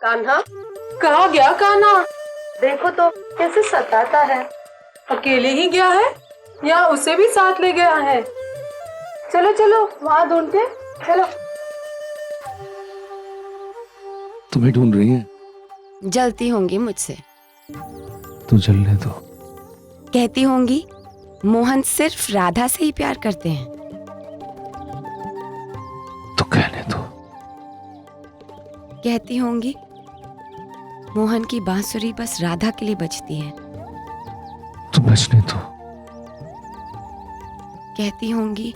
कान्हा, कहाँ गया कान्हा? देखो तो कैसे सताता है। अकेले ही गया है या उसे भी साथ ले गया है? चलो चलो वहाँ ढूंढते, चलो। तुम्हें ढूंढ रही है? जलती होंगी मुझसे। तू जलने दो। कहती होंगी मोहन सिर्फ राधा से ही प्यार करते हैं। तो कहने दो। कहती होंगी मोहन की बांसुरी बस राधा के लिए बजती है। तो बजने दो। कहती होंगी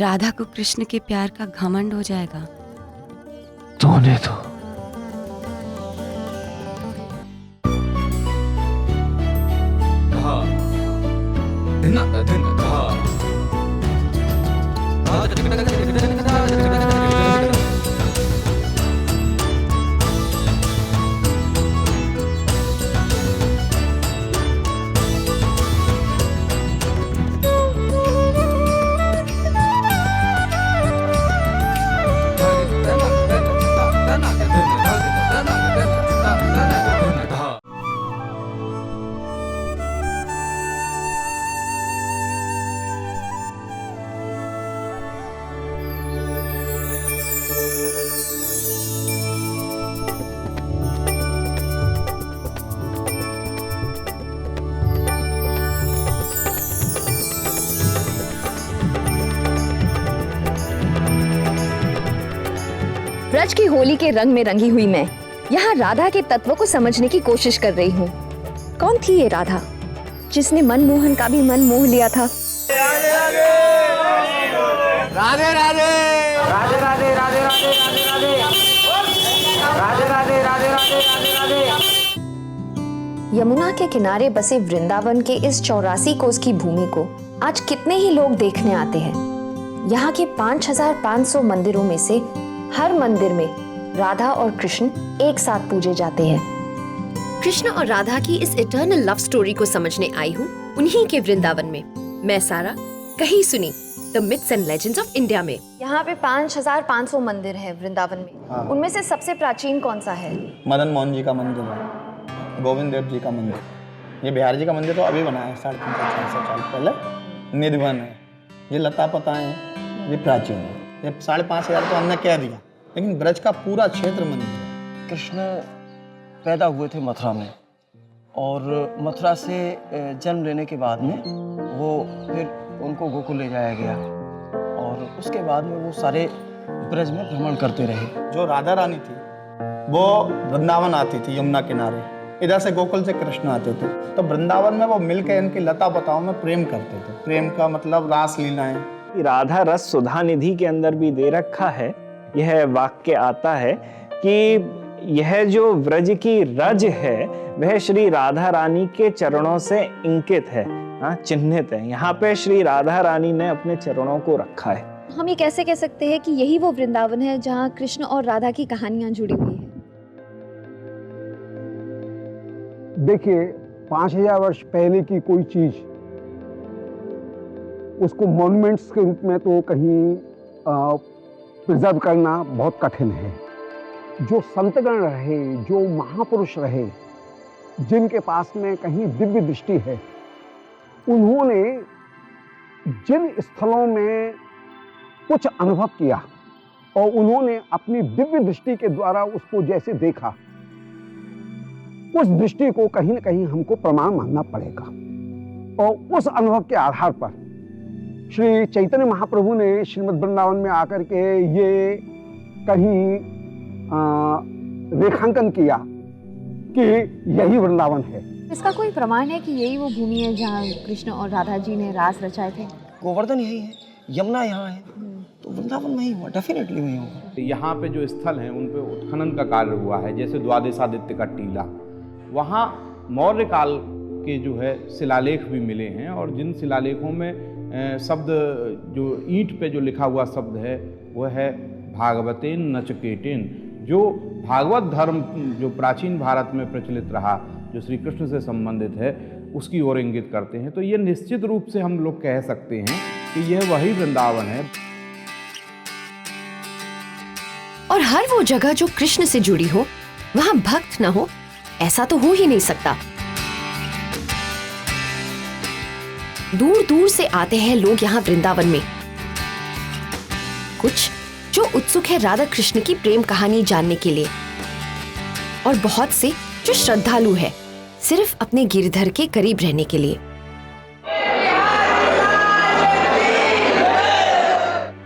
राधा को कृष्ण के प्यार का घमंड हो जाएगा। तो होने दो। ब्रज की होली के रंग में रंगी हुई मैं यहाँ राधा के तत्व को समझने की कोशिश कर रही हूँ। कौन थी ये राधा जिसने मनमोहन का भी मन मोह लिया था? राधे राधे राधे राधे राधे राधे राधे राधे राधे राधे राधे राधे राधे राधे। यमुना के किनारे बसे वृंदावन के इस 84 कोस की भूमि को आज कितने ही लोग देखने आते हैं। यहाँ के 5500 मंदिरों में से हर मंदिर में राधा और कृष्ण एक साथ पूजे जाते हैं। कृष्ण और राधा की इस इटर्नल लव स्टोरी को समझने आई हूँ उन्हीं के वृंदावन में। मैं सारा कहीं सुनी the myths and legends of India में। यहाँ पे 5500 मंदिर हैं वृंदावन में। हाँ। उनमें से सबसे प्राचीन कौन सा है? मदन मोहन जी का मंदिर है, गोविंद देव जी का मंदिर। ये बिहार जी का मंदिर तो अभी बना है 350-400 साल पहले, निर्वन है। ये लता पताएं हैं, ये प्राचीन है। ये 5500 तो हमने कह दिया, लेकिन ब्रज का पूरा क्षेत्र मंदिर है। कृष्ण पैदा हुए थे मथुरा में और मथुरा से जन्म लेने के बाद में वो फिर उनको गोकुल ले जाया गया और उसके बाद में वो सारे ब्रज में भ्रमण करते रहे। जो राधा रानी थी वो वृंदावन आती थी यमुना किनारे, इधर से गोकुल से कृष्ण आते थे, तो वृंदावन में वो मिलकर इनकी लता पताओं में प्रेम करते थे। प्रेम का मतलब रास लीलाएं। राधा रस सुधा निधि के अंदर भी दे रखा है। यह वाक्य आता है कि यह जो व्रज की रज है वह श्री राधा रानी के चरणों से इंकित है, चिन्हित है। यहाँ पे श्री राधा रानी ने अपने चरणों को रखा है। हम ये कैसे कह सकते हैं कि यही वो वृंदावन है जहाँ कृष्ण और राधा की कहानियां जुड़ी हुई है? देखिए, 5000 वर्ष पहले की कोई चीज उसको मॉन्यूमेंट्स के रूप में तो कहीं प्रिजर्व करना बहुत कठिन है। जो संतगण रहे, जो महापुरुष रहे, जिनके पास में कहीं दिव्य दृष्टि है, उन्होंने जिन स्थलों में कुछ अनुभव किया और उन्होंने अपनी दिव्य दृष्टि के द्वारा उसको जैसे देखा, उस दृष्टि को कहीं न कहीं हमको प्रमाण मानना पड़ेगा। और उस अनुभव के आधार पर श्री चैतन्य महाप्रभु ने श्रीमद् वृंदावन में आकर के ये कहीं रेखांकन किया कि यही वृंदावन है। इसका कोई प्रमाण है कि यही वो भूमि है जहाँ कृष्ण और राधा जी ने रास रचाए थे? गोवर्धन यही है, यमुना यहाँ है, तो वृंदावन में ही हुआ, डेफिनेटली वही होगा। यहाँ पे जो स्थल हैं उन पे उत्खनन का कार्य हुआ है, जैसे द्वादशादित्य का टीला, वहाँ मौर्य काल के जो है शिलालेख भी मिले हैं। और जिन शिलालेखों में शब्द जो ईंट पे जो लिखा हुआ शब्द है वह है भागवतेन नचकेटेन, जो भागवत धर्म जो प्राचीन भारत में प्रचलित रहा, जो श्री कृष्ण से संबंधित है, उसकी ओर इंगित करते हैं। तो ये निश्चित रूप से हम लोग कह सकते हैं कि यह वही वृंदावन है। और हर वो जगह जो कृष्ण से जुड़ी हो वहाँ भक्त न हो, ऐसा तो हो ही नहीं सकता। दूर दूर से आते हैं लोग यहाँ वृंदावन में, कुछ जो उत्सुक है राधा कृष्ण की प्रेम कहानी जानने के लिए, और बहुत से जो श्रद्धालु है सिर्फ अपने गिरधर के करीब रहने के लिए।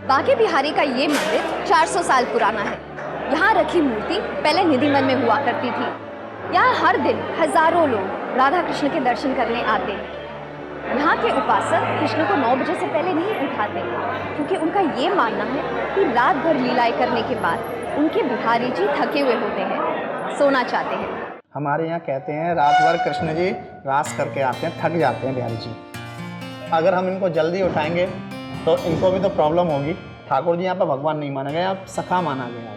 बांके बिहारी का ये मंदिर 400 साल पुराना है। यहाँ रखी मूर्ति पहले निधिवन में हुआ करती थी। यहाँ हर दिन हजारों लोग राधा कृष्ण के दर्शन करने आते हैं। यहाँ के उपासक कृष्ण को 9 बजे से पहले नहीं उठाते, क्योंकि उनका ये मानना है कि रात भर लीलाएं करने के बाद उनके बिहारी जी थके हुए होते हैं, सोना चाहते हैं। हमारे यहाँ कहते हैं रात भर कृष्ण जी रास करके आते हैं, थक जाते हैं बिहारी जी। अगर हम इनको जल्दी उठाएंगे तो इनको भी तो प्रॉब्लम होगी। ठाकुर जी यहाँ पर भगवान नहीं माना गया, सखा माना गया है।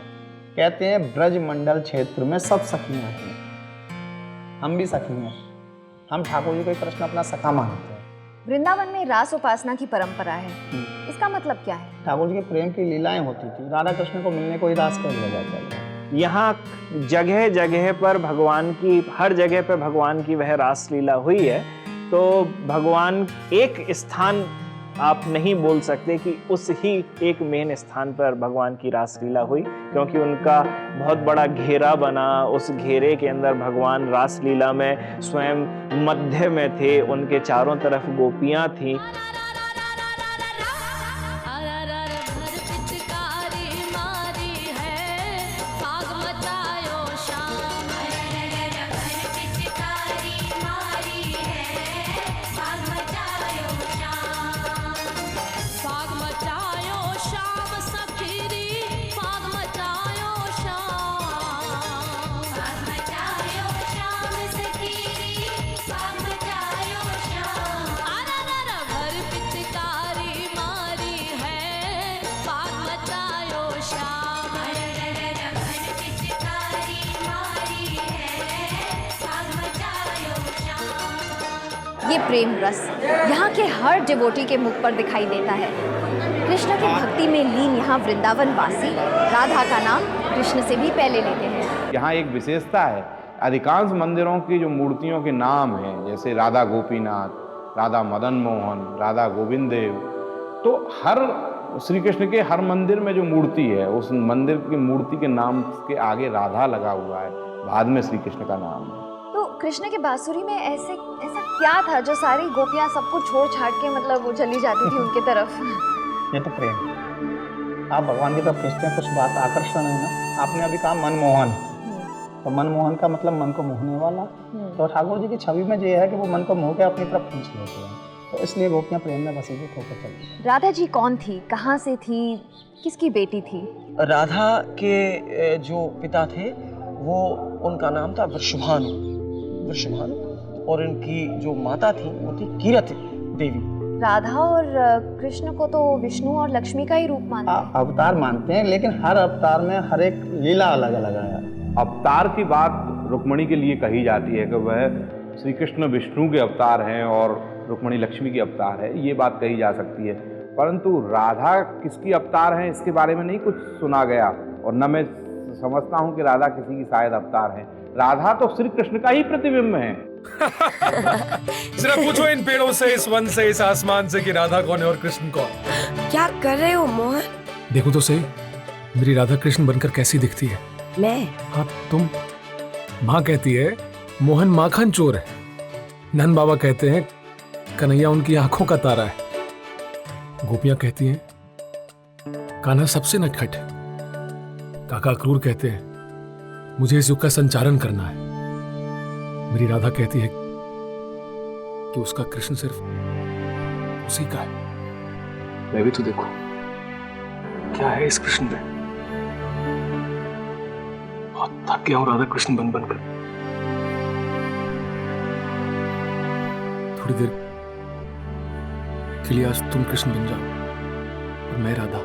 कहते हैं ब्रज मंडल क्षेत्र में सब सखियाँ हैं, हम भी सखी हैं। हम ठाकुर जी को ही कृष्ण अपना सखा मानते हैं। वृंदावन में रास उपासना की परंपरा है, इसका मतलब क्या है? ठाकुर जी के प्रेम की लीलाएं होती थी, राधा कृष्ण को मिलने को ही रास कर लिया जाता है। यहाँ जगह जगह पर भगवान की, हर जगह पर भगवान की वह रास लीला हुई है। तो भगवान एक स्थान आप नहीं बोल सकते कि उस ही एक मेन स्थान पर भगवान की रासलीला हुई, क्योंकि उनका बहुत बड़ा घेरा बना। उस घेरे के अंदर भगवान रासलीला में स्वयं मध्य में थे, उनके चारों तरफ गोपियां थीं। ये प्रेम रस यहाँ के हर डिवोटी के मुख पर दिखाई देता है। कृष्ण की भक्ति में लीन यहाँ वृंदावन वासी राधा का नाम कृष्ण से भी पहले लेते हैं। यहाँ एक विशेषता है, अधिकांश मंदिरों की जो मूर्तियों के नाम हैं, जैसे राधा गोपीनाथ, राधा मदन मोहन, राधा गोविंद देव, तो हर श्री कृष्ण के हर मंदिर में जो मूर्ति है, उस मंदिर की मूर्ति के नाम के आगे राधा लगा हुआ है, बाद में श्री कृष्ण का नाम है। तो कृष्ण के बांसुरी में ऐसा क्या था जो सारी गोपियां सबको छोड़ छाड़ के मतलब वो चली जाती थी उनके तरफ? ये तो प्रेम। आप भगवान की तरफ खींचते हैं, कुछ बात आकर्षण है ना। आपने अभी कहा मनमोहन, तो मनमोहन का मतलब मन को मोहने वाला। तो ठाकुर जी की छवि में ये है कि वो मन को मोह के अपनी तरफ खींच लेते हैं, तो इसलिए गोपियां प्रेम में बसी हुई होकर चली। राधा जी कौन थी, कहाँ से थी, किसकी बेटी थी? राधा के जो पिता थे वो, उनका नाम था वृषभानु, और इनकी जो माता थी वो थी कीरति देवी। राधा और कृष्ण को तो विष्णु और लक्ष्मी का ही रूप मानते हैं। अवतार मानते हैं, लेकिन हर अवतार में हर एक लीला अलग अलग है। अवतार की बात रुक्मणी के लिए कही जाती है कि वह श्री कृष्ण विष्णु के अवतार हैं और रुक्मणी लक्ष्मी के अवतार है, ये बात कही जा सकती है। परंतु राधा किसकी अवतार है इसके बारे में नहीं कुछ सुना गया, और न मैं समझता हूँ कि राधा किसी की शायद अवतार है। राधा तो श्री कृष्ण का ही प्रतिबिंब है। जरा पूछो इन पेड़ों से, इस वन से, इस आसमान से कि राधा कौन है और कृष्ण कौन। क्या कर रहे हो मोहन? देखो तो सही, मेरी राधा कृष्ण बनकर कैसी दिखती है। मैं? हाँ तुम। माँ कहती है मोहन माखन चोर है, नंद बाबा कहते हैं कन्हैया उनकी आंखों का तारा है, गोपियां कहती हैं कान्हा सबसे नटखट है, काका क्रूर कहते हैं मुझे इस युग का संचालन करना है, मेरी राधा कहती है कि उसका कृष्ण सिर्फ उसी का है। मैं भी तो देखो क्या है इस कृष्ण में। बहुत थक गया हूं राधा कृष्ण बन बनकर। थोड़ी देर के लिए आज तुम कृष्ण बन जाओ और मैं राधा।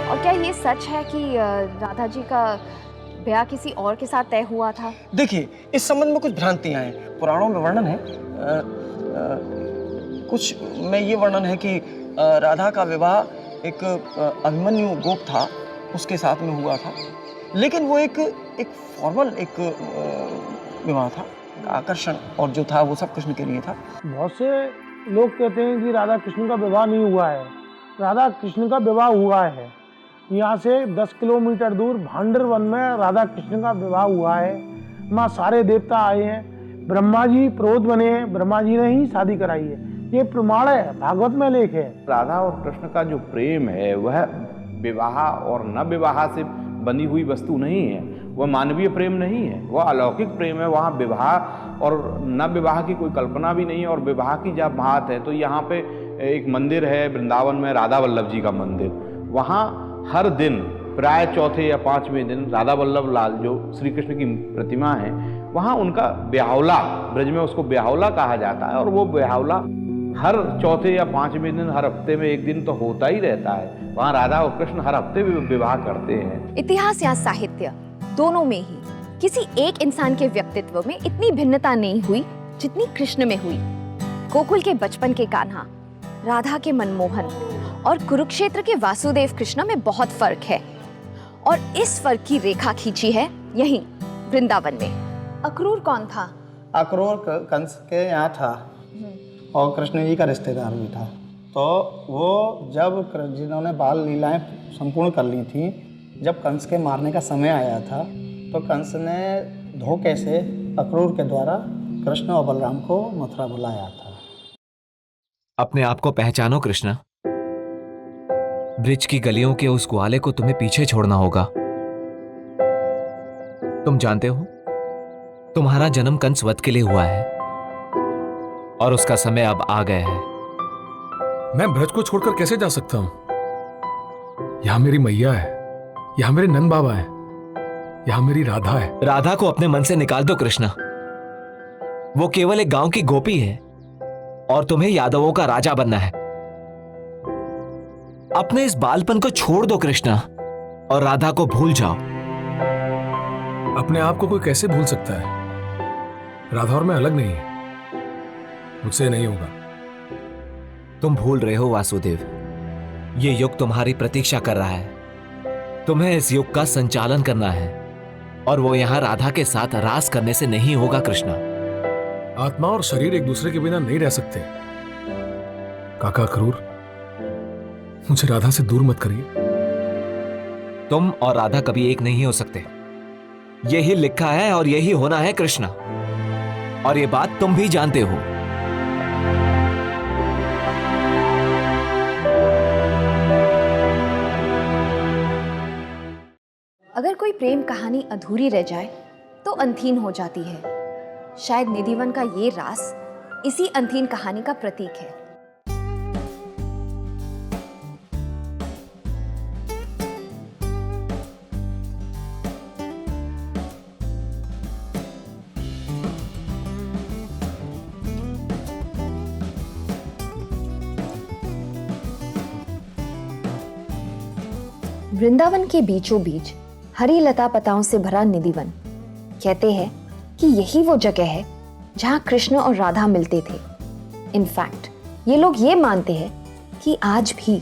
और क्या ये सच है कि राधा जी का ब्याह किसी और के साथ तय हुआ था? देखिए, इस संबंध में कुछ भ्रांतियां हैं। पुराणों में वर्णन है, कुछ में ये वर्णन है कि राधा का विवाह एक अभिमन्यु गोप था उसके साथ में हुआ था, लेकिन वो एक फॉर्मल एक विवाह था। आकर्षण और जो था वो सब कृष्ण के लिए था। बहुत से लोग कहते हैं कि राधा कृष्ण का विवाह नहीं हुआ है। राधा कृष्ण का विवाह हुआ है। यहाँ से 10 किलोमीटर दूर भांडर वन में राधा कृष्ण का विवाह हुआ है। वहाँ सारे देवता आए हैं, ब्रह्मा जी पुरोहित बने हैं, ब्रह्मा जी ने ही शादी कराई है। ये प्रमाण है, भागवत में लेख है। राधा और कृष्ण का जो प्रेम है वह विवाह और न विवाह से बनी हुई वस्तु नहीं है, वह मानवीय प्रेम नहीं है, वह अलौकिक प्रेम है। वहाँ विवाह और न विवाह की कोई कल्पना भी नहीं है। और विवाह की जब बात है तो यहाँ पे एक मंदिर है वृंदावन में, राधा वल्लभ जी का मंदिर। वहाँ हर दिन प्राय चौथे या 5वें दिन राधा वल्लभ लाल जो श्री कृष्ण की प्रतिमा है, वहाँ उनका ब्याहौला, ब्रज में उसको ब्याहौला कहा जाता है। और वो ब्याहौला हर चौथे या 5वें दिन, हर हफ्ते में एक दिन तो होता ही रहता है। वहाँ राधा और कृष्ण हर हफ्ते भी विवाह करते हैं। इतिहास या साहित्य दोनों में ही किसी एक इंसान के व्यक्तित्व में इतनी भिन्नता नहीं हुई जितनी कृष्ण में हुई। गोकुल के बचपन के कान्हा, राधा के मनमोहन और कुरुक्षेत्र के वासुदेव कृष्ण में बहुत फर्क है, और इस फर्क की रेखा खींची है यहीं वृंदावन में। अक्रूर कौन था? अक्रूर कंस के यहाँ था और कृष्ण जी का रिश्तेदार भी था। तो वो जब जिन्होंने बाल लीलाएं संपूर्ण कर ली थी, जब कंस के मारने का समय आया था तो कंस ने धोखे से अक्रूर के द्वारा कृष्ण और बलराम को मथुरा बुलाया था। अपने आप को पहचानो कृष्ण। ब्रिज की गलियों के उस ग्वाले को तुम्हें पीछे छोड़ना होगा। तुम जानते हो, तुम्हारा जन्म कंस वध के लिए हुआ है और उसका समय अब आ गया है। मैं ब्रज को छोड़कर कैसे जा सकता हूं? यहां मेरी मैया है, यहां मेरे नंद बाबा है, यहां मेरी राधा है। राधा को अपने मन से निकाल दो कृष्णा। वो केवल एक गांव की गोपी है और तुम्हें यादवों का राजा बनना है। अपने इस बालपन को छोड़ दो कृष्णा और राधा को भूल जाओ। अपने आप को कोई कैसे भूल सकता है? राधा और मैं अलग नहीं है, मुझसे नहीं होगा। तुम भूल रहे हो वासुदेव। ये युग तुम्हारी प्रतीक्षा कर रहा है। तुम्हें इस युग का संचालन करना है और वो यहां राधा के साथ रास करने से नहीं होगा कृष्णा। आत्मा और शरीर एक दूसरे के बिना नहीं रह सकते। काका अक्रूर, मुझे राधा से दूर मत करिए। तुम और राधा कभी एक नहीं हो सकते। यही लिखा है और यही होना है कृष्णा, और ये बात तुम भी जानते हो। अगर कोई प्रेम कहानी अधूरी रह जाए तो अनथीन हो जाती है। शायद निधिवन का ये रास इसी अनथीन कहानी का प्रतीक है। वृंदावन के बीचों बीच हरी लता पताओं से भरा निधिवन। कहते हैं कि यही वो जगह है जहां कृष्ण और राधा मिलते थे। इनफैक्ट ये लोग ये मानते हैं कि आज भी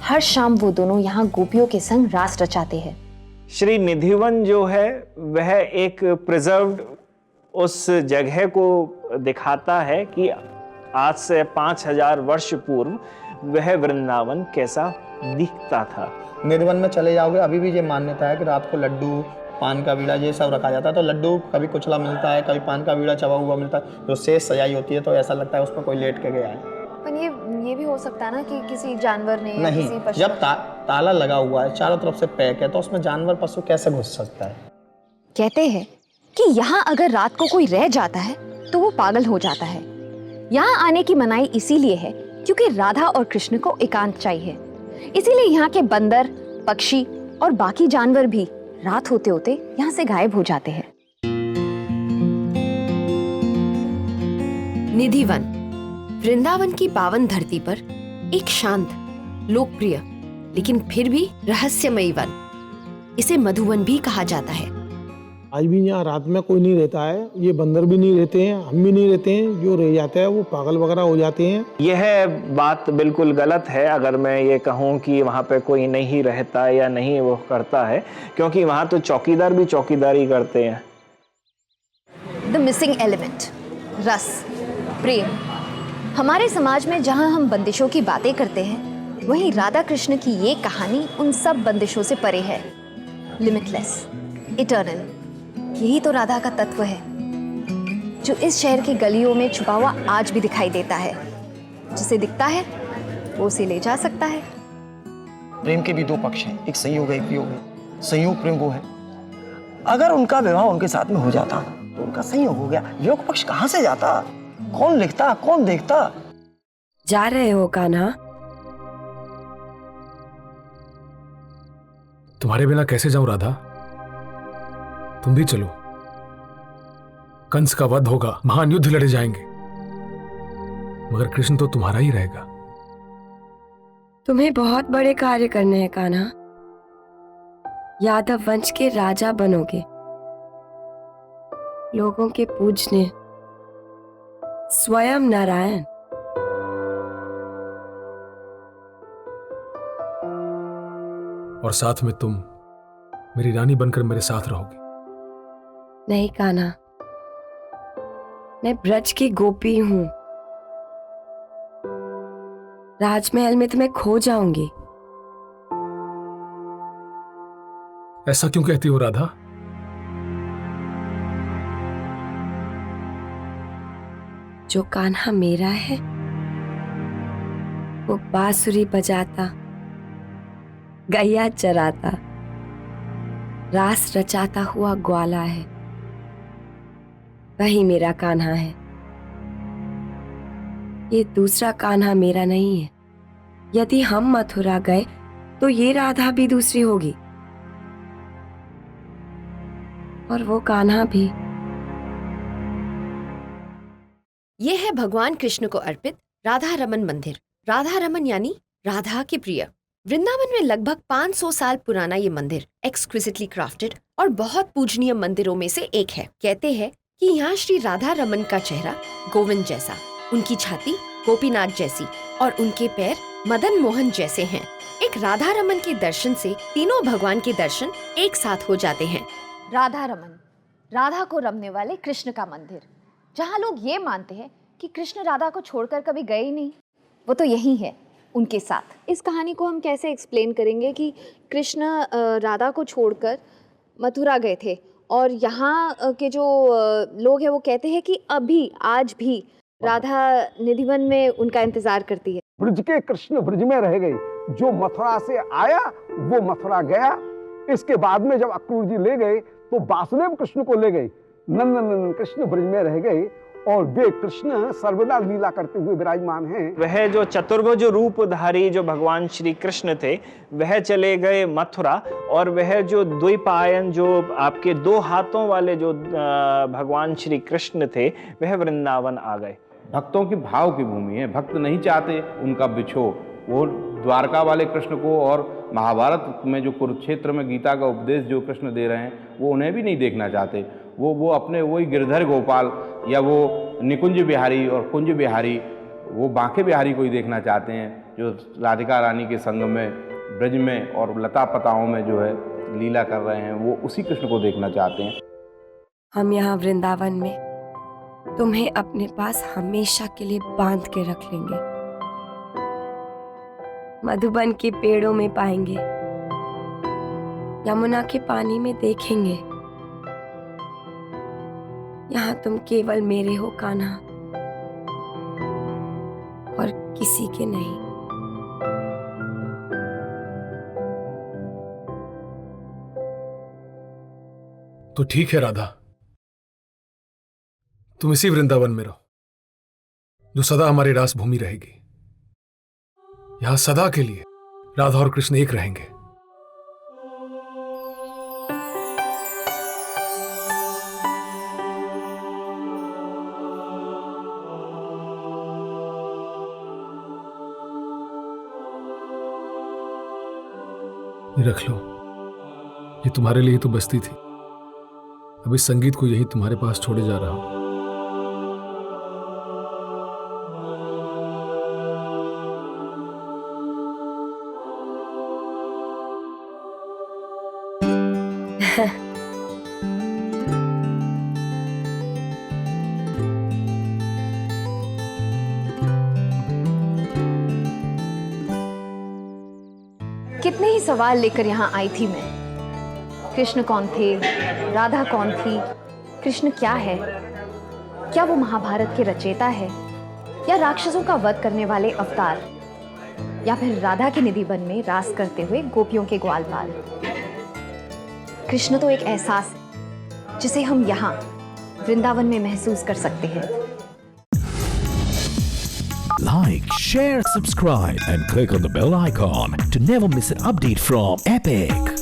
हर शाम वो दोनों यहाँ गोपियों के संग रास रचाते हैं। श्री निधिवन जो है वह एक प्रिजर्व्ड उस जगह को दिखाता है कि आज से 5000 वर्ष पूर्व वह वृंदावन कैसा दिखता था। निधिवन में चले जाओगे, अभी भी ये मान्यता है कि रात को लड्डू, पान का बीड़ा, ये सब रखा जाता है। तो लड्डू कभी कुचला मिलता है, कभी पान का बीड़ा चबा हुआ मिलता है। जो शेष सजाई होती है तो ऐसा लगता है उस पर कोई लेट के गया है। पर ये भी हो सकता है ना कि किसी जानवर ने नहीं, किसी पशु जब ताला लगा हुआ है, चारों तरफ से पैक है, तो उसमें जानवर पशु कैसे घुस सकता है? कहते हैं कि यहाँ अगर रात को कोई रह जाता है तो वो पागल हो जाता है। यहाँ आने की मनाही इसीलिए है क्योंकि राधा और कृष्ण को एकांत चाहिए। इसीलिए यहाँ के बंदर, पक्षी और बाकी जानवर भी रात होते होते यहाँ से गायब हो जाते हैं। निधिवन वृंदावन की पावन धरती पर एक शांत, लोकप्रिय लेकिन फिर भी रहस्यमयी वन। इसे मधुवन भी कहा जाता है आज भी यहाँ रात में कोई नहीं रहता है, ये बंदर भी नहीं रहते हैं, हम भी नहीं रहते हैं, जो रह जाते हैं वो पागल वगैरह हो जाते हैं। यह बात बिल्कुल गलत है अगर मैं ये कहूँ कि वहाँ पे कोई नहीं रहता या नहीं वो करता है, क्योंकि वहाँ तो चौकीदार भी चौकीदारी करते हैं। द मिसिंग एलिमेंट, रस, प्रेम। हमारे समाज में जहाँ हम बंदिशों की बातें करते हैं, वहीं राधा कृष्ण की ये कहानी उन सब बंदिशों से परे है। लिमिटलेस, इटर्नल, यही तो राधा का तत्व है, जो इस शहर की गलियों में छुपा हुआ आज भी दिखाई देता है। जिसे दिखता है वो उसे ले जा सकता है। प्रेम के भी दो पक्ष हैं, एक संयोग है, एक वियोग है। संयोग प्रेम वो है, अगर उनका विवाह उनके साथ में हो जाता तो उनका संयोग हो गया। वियोग पक्ष कहाँ से जाता? कौन लिखता, कौन देखता? जा रहे हो कान्हा? तुम्हारे बिना कैसे जाऊं राधा? तुम भी चलो। कंस का वध होगा, महान युद्ध लड़े जाएंगे, मगर कृष्ण तो तुम्हारा ही रहेगा। तुम्हें बहुत बड़े कार्य करने हैं कान्हा। यादव वंश के राजा बनोगे, लोगों के पूजने स्वयं नारायण। और साथ में तुम मेरी रानी बनकर मेरे साथ रहोगी। नहीं कान्हा, मैं ब्रज की गोपी हूं। राजमहल में तुम्हें खो जाऊंगी। ऐसा क्यों कहती हो राधा? जो कान्हा मेरा है वो बांसुरी बजाता, गैया चराता, रास रचाता हुआ ग्वाला है, वही मेरा कान्हा है। ये दूसरा कान्हा मेरा नहीं है। यदि हम मथुरा गए तो ये राधा भी दूसरी होगी, और वो कान्हा भी। ये है भगवान कृष्ण को अर्पित राधा रमन मंदिर। राधा रमन यानी राधा के प्रिय। वृंदावन में लगभग 500 साल पुराना ये मंदिर एक्सक्विजिटली क्राफ्टेड और बहुत पूजनीय मंदिरों में से एक है। कहते हैं कि यहाँ श्री राधा रमन का चेहरा गोविंद जैसा, उनकी छाती गोपीनाथ जैसी और उनके पैर मदन मोहन जैसे हैं। एक राधा रमन के दर्शन से तीनों भगवान के दर्शन एक साथ हो जाते हैं। राधा रमन, राधा को रमने वाले कृष्ण का मंदिर, जहाँ लोग ये मानते हैं कि कृष्ण राधा को छोड़कर कभी गए ही नहीं, वो तो यही है उनके साथ। इस कहानी को हम कैसे एक्सप्लेन करेंगे कि कृष्ण राधा को छोड़कर मथुरा गए थे, और यहाँ के जो लोग हैं वो कहते हैं कि अभी आज भी राधा निधिवन में उनका इंतजार करती है। ब्रज के कृष्ण ब्रज में रह गए, जो मथुरा से आया वो मथुरा गया। इसके बाद में जब अक्रूर जी ले गए तो वासुदेव कृष्ण को ले गए, नंदन कृष्ण ब्रज में रह गए, और वे कृष्ण सर्वदा लीला करते हुए विराजमान हैं। वह जो चतुर्भुज रूपधारी जो भगवान श्री कृष्ण थे वह चले गए मथुरा, और वह जो द्विपायन जो आपके दो हाथों वाले जो भगवान श्री कृष्ण थे वह वृंदावन आ गए। भक्तों की भाव की भूमि है, भक्त नहीं चाहते उनका बिछो। वो द्वारका वाले कृष्ण को और महाभारत में जो कुरुक्षेत्र में गीता का उपदेश जो कृष्ण दे रहे हैं वो उन्हें भी नहीं देखना चाहते। वो अपने वही गिरधर गोपाल या वो निकुंज बिहारी और कुंज बिहारी, वो बांके बिहारी को ही देखना चाहते हैं, जो राधिका रानी के संग में ब्रज में और लता पताओं में जो है लीला कर रहे हैं, वो उसी कृष्ण को देखना चाहते हैं। हम यहाँ वृंदावन में तुम्हें अपने पास हमेशा के लिए बांध के रख लेंगे। मधुबन के पेड़ों में पाएंगे, यमुना के पानी में देखेंगे। यहाँ तुम केवल मेरे हो कान्हा, और किसी के नहीं। तो ठीक है राधा, तुम इसी वृंदावन में रहो जो सदा हमारी रास भूमि रहेगी। यहां सदा के लिए राधा और कृष्ण एक रहेंगे। ये रख लो, ये तुम्हारे लिए तो बस्ती थी, अभी संगीत को यही तुम्हारे पास छोड़े जा रहा हूं। कितने ही सवाल लेकर यहाँ आई थी मैं। कृष्ण कौन थे, राधा कौन थी, कृष्ण क्या है, क्या वो महाभारत के रचयिता है या राक्षसों का वध करने वाले अवतार, या फिर राधा के निधि वन में रास करते हुए गोपियों के ग्वालपाल। कृष्ण तो एक एहसास है जिसे हम यहाँ वृंदावन में महसूस कर सकते हैं। Like, share, subscribe, and click on the bell icon to never miss an update from Epic.